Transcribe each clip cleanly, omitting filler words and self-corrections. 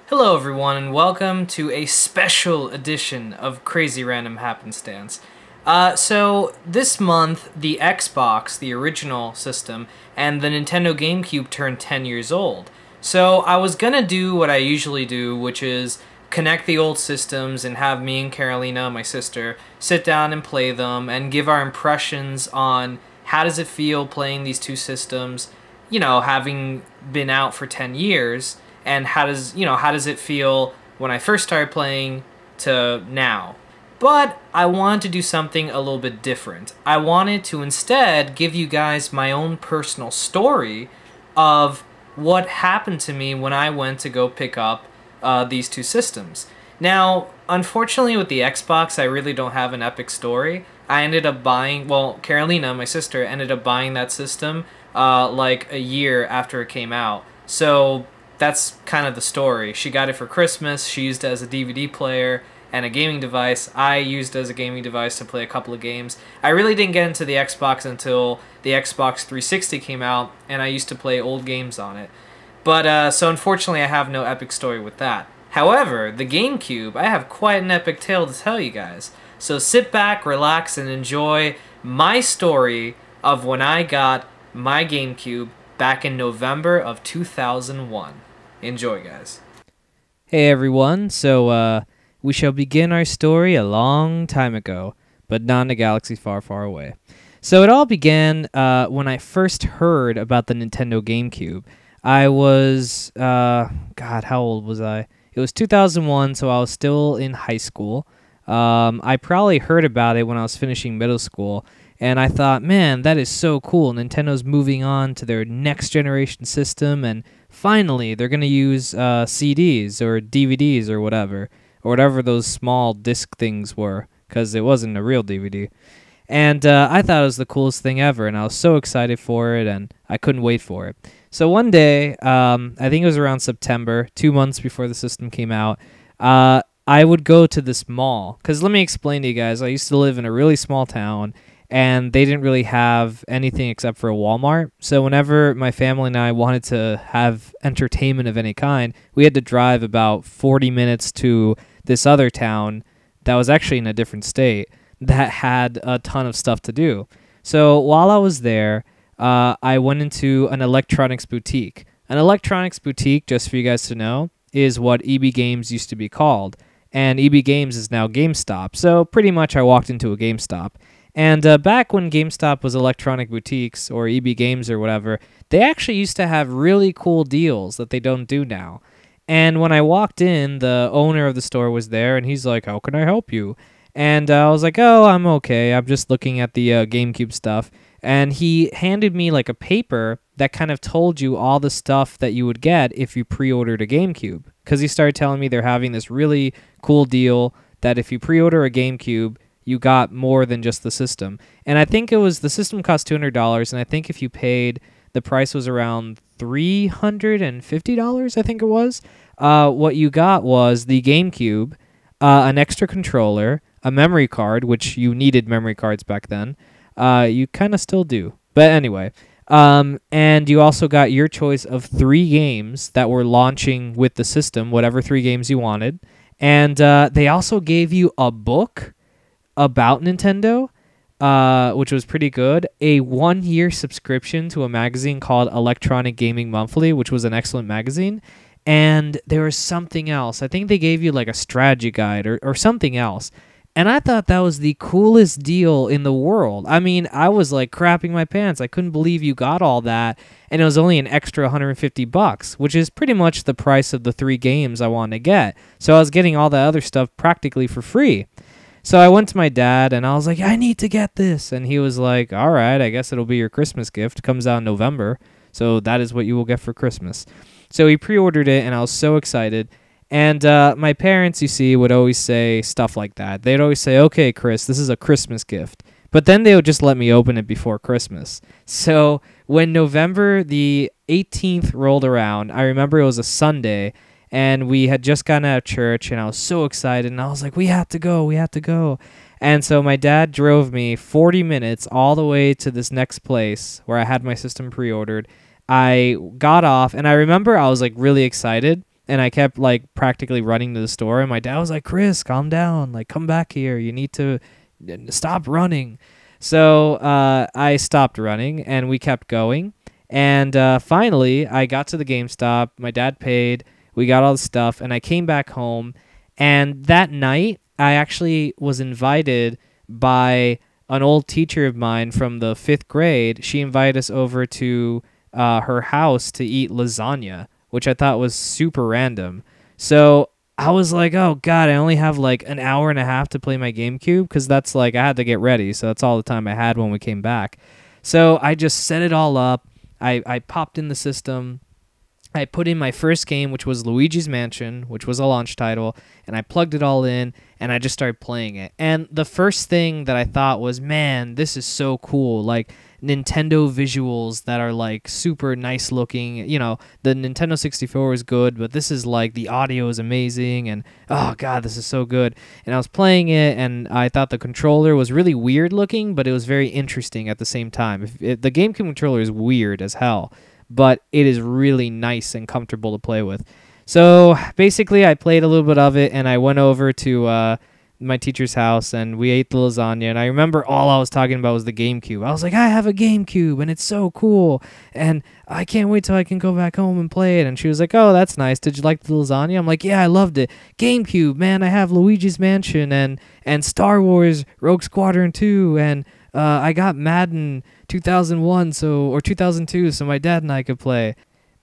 Hello everyone and welcome to a special edition of CrazyRandom Happenstance. So this month the Xbox, the original system, and the Nintendo Gamecube turned 10 years old. So I was gonna do what I usually do, which is connect the old systems and have me and Carolina, my sister, sit down and play them and give our impressions on how does it feel playing these two systems, having been out for 10 years. And how does it feel when I first started playing to now? But I wanted to do something a little bit different. I wanted to instead give you guys my own personal story of what happened to me when I went to go pick up these two systems. Now, unfortunately with the Xbox, I really don't have an epic story. I ended up buying, Carolina, my sister, ended up buying that system like a year after it came out. So that's kind of the story. She got it for Christmas. She used it as a DVD player and a gaming device. I used it as a gaming device to play a couple of games. I really didn't get into the Xbox until the Xbox 360 came out, and I used to play old games on it. But, so unfortunately I have no epic story with that. However, the GameCube, I have quite an epic tale to tell you guys. So sit back, relax, and enjoy my story of when I got my GameCube back in November of 2001. Enjoy, guys. Hey everyone, so we shall begin our story a long time ago, but not in a galaxy far, far away. So it all began when I first heard about the Nintendo GameCube. I was, God, how old was I? It was 2001, so I was still in high school. I probably heard about it when I was finishing middle school, and I thought, man, that is so cool. Nintendo's moving on to their next generation system, and finally they're going to use CDs or DVDs or whatever those small disc things were, because it wasn't a real DVD. And I thought it was the coolest thing ever, and I was so excited for it, and I couldn't wait for it. So one day, I think it was around September, 2 months before the system came out, I would go to this mall, because let me explain to you guys, I used to live in a really small town, and they didn't really have anything except for a Walmart. So whenever my family and I wanted to have entertainment of any kind, we had to drive about 40 minutes to this other town that was actually in a different state that had a ton of stuff to do. So while I was there, I went into an electronics boutique. An electronics boutique, just for you guys to know, is what EB Games used to be called. And EB Games is now GameStop. So pretty much I walked into a GameStop. And back when GameStop was electronic boutiques, or EB Games or whatever, they actually used to have really cool deals that they don't do now. And when I walked in, the owner of the store was there, and he's like, "How can I help you?" And I was like, "Oh, I'm okay. I'm just looking at the GameCube stuff." And he handed me like a paper that kind of told you all the stuff that you would get if you pre-ordered a GameCube. Because he started telling me they're having this really cool deal that if you pre-order a GameCube, you got more than just the system. And I think the system cost $200, and I think if you paid, the price was around $350, I think it was. What you got was the GameCube, an extra controller, a memory card, which you needed memory cards back then. You kind of still do. But anyway, and you also got your choice of 3 games that were launching with the system, whatever 3 games you wanted. And they also gave you a book about Nintendo, which was pretty good, a 1-year subscription to a magazine called Electronic Gaming Monthly, which was an excellent magazine, and there was something else. I think they gave you like a strategy guide or something else, and I thought that was the coolest deal in the world. I mean, I was like crapping my pants. I couldn't believe you got all that, and it was only an extra $150, which is pretty much the price of the 3 games I wanted to get, so I was getting all that other stuff practically for free. So I went to my dad, and I was like, "I need to get this." And he was like, "All right, I guess it'll be your Christmas gift. It comes out in November, so that is what you will get for Christmas." So he pre-ordered it, and I was so excited. And my parents, you see, would always say stuff like that. They'd always say, "Okay, Chris, this is a Christmas gift." But then they would just let me open it before Christmas. So when November the 18th rolled around, I remember it was a Sunday, and we had just gotten out of church, and I was so excited, and I was like, we have to go. And so my dad drove me 40 minutes all the way to this next place where I had my system pre-ordered. I got off, and I remember I was like really excited And I kept like practically running to the store, and my dad was like, "Chris, calm down. Like, come back here. You need to stop running." So I stopped running, and we kept going. And finally, I got to the GameStop. My dad paid. We got all the stuff, and I came back home. And that night, I actually was invited by an old teacher of mine from the 5th grade. She invited us over to her house to eat lasagna, which I thought was super random. So I was like, oh God, I only have like an hour and a half to play my GameCube, because that's like, I had to get ready. So that's all the time I had when we came back. So I just set it all up. I popped in the system. I put in my first game, which was Luigi's Mansion, which was a launch title, and I plugged it all in, and I just started playing it. And the first thing that I thought was, man, this is so cool. Like, Nintendo visuals that are, like, super nice looking. You know, the Nintendo 64 is good, but this is, like, the audio is amazing, and, oh, God, this is so good. And I was playing it, and I thought the controller was really weird looking, but it was very interesting at the same time. The GameCube controller is weird as hell, but it is really nice and comfortable to play with. So basically, I played a little bit of it, and I went over to my teacher's house, and we ate the lasagna. And I remember all I was talking about was the GameCube. I was like, I have a GameCube, and it's so cool, and I can't wait till I can go back home and play it. And she was like, oh, that's nice. Did you like the lasagna? I'm like, yeah, I loved it. GameCube, man, I have Luigi's Mansion and Star Wars Rogue Squadron 2, and I got Madden 2001 or 2002, so my dad and I could play.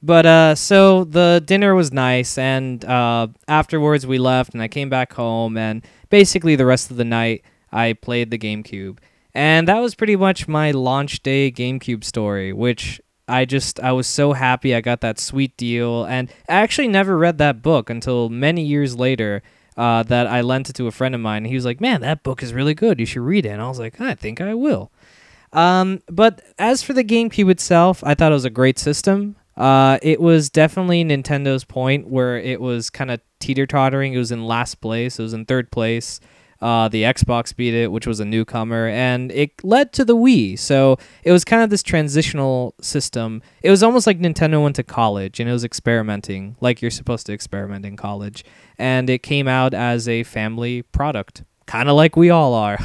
But so the dinner was nice, and afterwards we left, and I came back home, and basically the rest of the night I played the GameCube. And that was pretty much my launch day GameCube story, which I was so happy I got that sweet deal. And I actually never read that book until many years later, that I lent it to a friend of mine. He was like, man, that book is really good. You should read it. And I was like, I think I will. But as for the GameCube itself, I thought it was a great system. It was definitely Nintendo's point where it was kind of teeter-tottering. It was in last place. It was in third place. The Xbox beat it, which was a newcomer, and it led to the Wii. So it was kind of this transitional system. It was almost like Nintendo went to college, and it was experimenting like you're supposed to experiment in college. And it came out as a family product, kind of like we all are.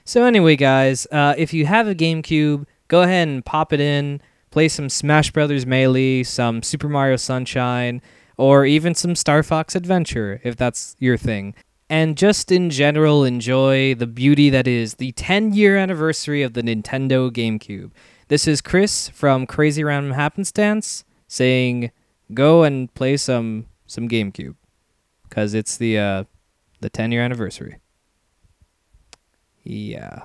So anyway, guys, if you have a GameCube, go ahead and pop it in, play some Smash Brothers Melee, some Super Mario Sunshine, or even some Star Fox Adventure, if that's your thing. And just in general, enjoy the beauty that is the 10-year anniversary of the Nintendo GameCube. This is Chris from CrazyRandom Happenstance saying, go and play some GameCube, because it's the 10-year anniversary. Yeah.